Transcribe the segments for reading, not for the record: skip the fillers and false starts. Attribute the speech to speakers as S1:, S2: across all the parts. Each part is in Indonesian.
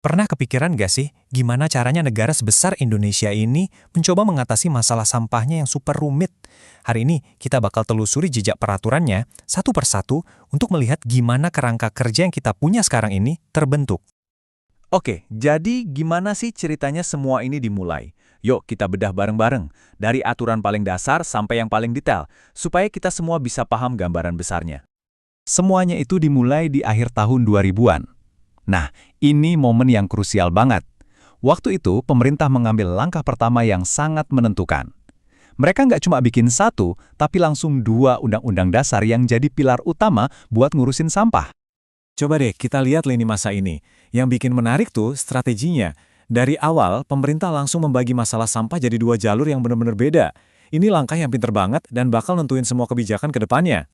S1: Pernah kepikiran gak sih, gimana caranya negara sebesar Indonesia ini mencoba mengatasi masalah sampahnya yang super rumit? Hari ini kita bakal telusuri jejak peraturannya satu persatu untuk melihat gimana kerangka kerja yang kita punya sekarang ini terbentuk.
S2: Oke, jadi gimana sih ceritanya semua ini dimulai? Yuk kita bedah bareng-bareng, dari aturan paling dasar sampai yang paling detail, supaya kita semua bisa paham gambaran besarnya. Semuanya itu dimulai di akhir tahun 2000-an. Nah, ini momen yang krusial banget. Waktu itu, pemerintah mengambil langkah pertama yang sangat menentukan. Mereka nggak cuma bikin satu, tapi langsung dua undang-undang dasar yang jadi pilar utama buat ngurusin sampah.
S1: Coba deh kita lihat lini masa ini. Yang bikin menarik tuh strateginya. Dari awal, pemerintah langsung membagi masalah sampah jadi dua jalur yang benar-benar beda. Ini langkah yang pinter banget dan bakal nentuin semua kebijakan ke depannya.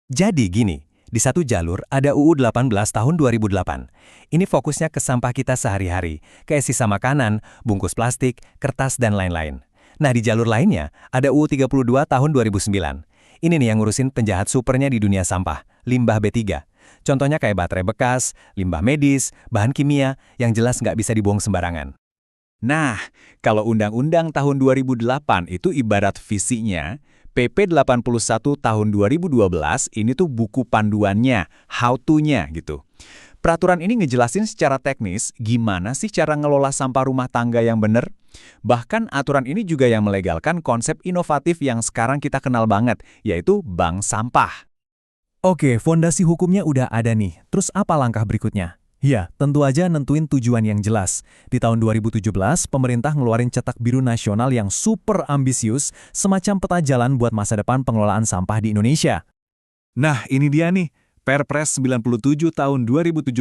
S3: Jadi gini, di satu jalur ada UU 18 tahun 2008. Ini fokusnya ke sampah kita sehari-hari, kayak sisa makanan, bungkus plastik, kertas, dan lain-lain. Nah, di jalur lainnya ada UU 32 tahun 2009. Ini nih yang ngurusin penjahat supernya di dunia sampah, limbah B3. Contohnya kayak baterai bekas, limbah medis, bahan kimia, yang jelas nggak bisa dibuang sembarangan.
S2: Nah, kalau Undang-Undang tahun 2008 itu ibarat visinya, PP 81 tahun 2012 ini tuh buku panduannya, how to-nya gitu. Peraturan ini ngejelasin secara teknis gimana sih cara ngelola sampah rumah tangga yang benar. Bahkan aturan ini juga yang melegalkan konsep inovatif yang sekarang kita kenal banget, yaitu bank sampah.
S1: Oke, fondasi hukumnya udah ada nih. Terus apa langkah berikutnya? Ya, tentu aja nentuin tujuan yang jelas. Di tahun 2017, pemerintah ngeluarin cetak biru nasional yang super ambisius, semacam peta jalan buat masa depan pengelolaan sampah di Indonesia.
S2: Nah, ini dia nih, Perpres 97 tahun 2017,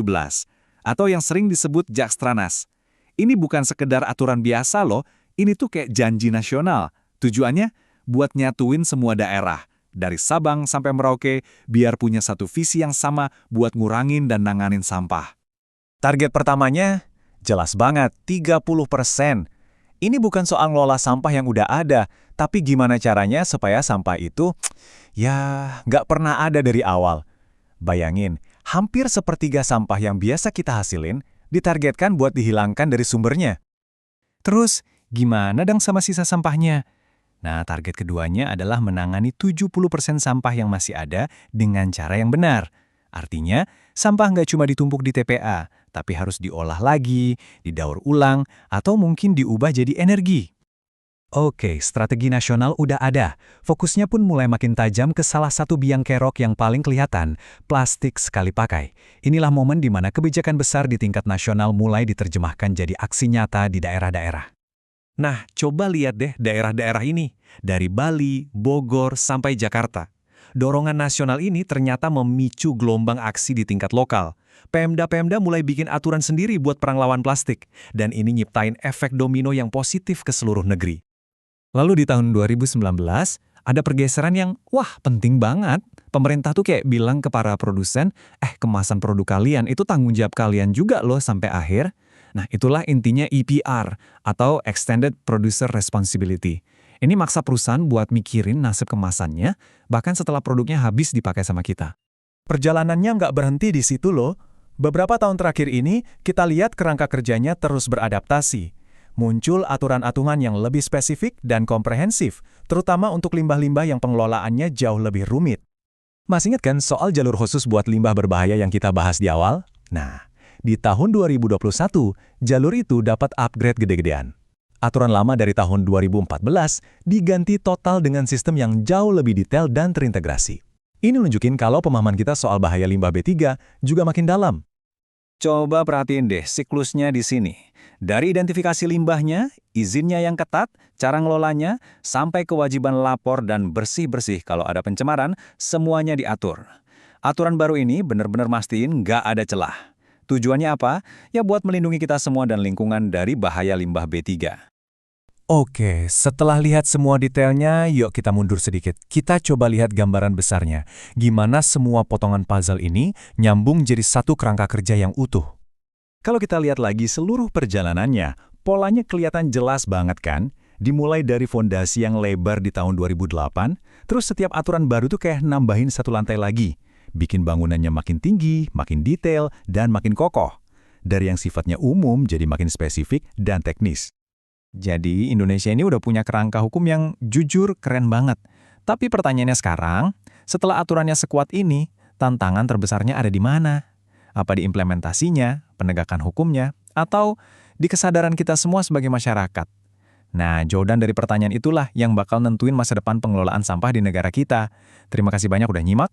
S2: atau yang sering disebut Jakstranas. Ini bukan sekedar aturan biasa loh, ini tuh kayak janji nasional. Tujuannya buat nyatuin semua daerah, dari Sabang sampai Merauke, biar punya satu visi yang sama buat ngurangin dan nanganin sampah.
S1: Target pertamanya jelas banget, 30%. Ini bukan soal ngelola sampah yang udah ada, tapi gimana caranya supaya sampah itu, nggak pernah ada dari awal. Bayangin, hampir sepertiga sampah yang biasa kita hasilin, ditargetkan buat dihilangkan dari sumbernya. Terus, gimana dong sama sisa sampahnya? Nah, target keduanya adalah menangani 70% sampah yang masih ada dengan cara yang benar. Artinya, sampah nggak cuma ditumpuk di TPA, tapi harus diolah lagi, didaur ulang, atau mungkin diubah jadi energi. Oke, strategi nasional udah ada. Fokusnya pun mulai makin tajam ke salah satu biang kerok yang paling kelihatan, plastik sekali pakai. Inilah momen di mana kebijakan besar di tingkat nasional mulai diterjemahkan jadi aksi nyata di daerah-daerah. Nah, coba lihat deh daerah-daerah ini, dari Bali, Bogor, sampai Jakarta. Dorongan nasional ini ternyata memicu gelombang aksi di tingkat lokal. Pemda-pemda mulai bikin aturan sendiri buat perang lawan plastik, dan ini nyiptain efek domino yang positif ke seluruh negeri. Lalu di tahun 2019, ada pergeseran yang, penting banget. Pemerintah tuh kayak bilang ke para produsen, kemasan produk kalian itu tanggung jawab kalian juga loh sampai akhir. Nah, itulah intinya EPR, atau Extended Producer Responsibility. Ini maksa perusahaan buat mikirin nasib kemasannya, bahkan setelah produknya habis dipakai sama kita. Perjalanannya nggak berhenti di situ loh. Beberapa tahun terakhir ini, kita lihat kerangka kerjanya terus beradaptasi. Muncul aturan-aturan yang lebih spesifik dan komprehensif, terutama untuk limbah-limbah yang pengelolaannya jauh lebih rumit. Masih ingat kan soal jalur khusus buat limbah berbahaya yang kita bahas di awal? Nah, di tahun 2021, jalur itu dapat upgrade gede-gedean. Aturan lama dari tahun 2014 diganti total dengan sistem yang jauh lebih detail dan terintegrasi. Ini nunjukin kalau pemahaman kita soal bahaya limbah B3 juga makin dalam.
S2: Coba perhatiin deh siklusnya di sini. Dari identifikasi limbahnya, izinnya yang ketat, cara ngelolanya, sampai kewajiban lapor dan bersih-bersih kalau ada pencemaran, semuanya diatur. Aturan baru ini benar-benar mastiin nggak ada celah. Tujuannya apa? Ya buat melindungi kita semua dan lingkungan dari bahaya limbah B3.
S1: Oke, setelah lihat semua detailnya, yuk kita mundur sedikit. Kita coba lihat gambaran besarnya. Gimana semua potongan puzzle ini nyambung jadi satu kerangka kerja yang utuh.
S2: Kalau kita lihat lagi seluruh perjalanannya, polanya kelihatan jelas banget kan? Dimulai dari fondasi yang lebar di tahun 2008, terus setiap aturan baru tuh kayak nambahin satu lantai lagi. Bikin bangunannya makin tinggi, makin detail, dan makin kokoh. dari yang sifatnya umum jadi makin spesifik dan teknis.
S1: Jadi Indonesia ini udah punya kerangka hukum yang jujur keren banget. Tapi pertanyaannya sekarang, setelah aturannya sekuat ini, tantangan terbesarnya ada di mana? Apa di implementasinya, penegakan hukumnya, atau di kesadaran kita semua sebagai masyarakat? Nah, jawaban dari pertanyaan itulah yang bakal nentuin masa depan pengelolaan sampah di negara kita. Terima kasih banyak udah nyimak.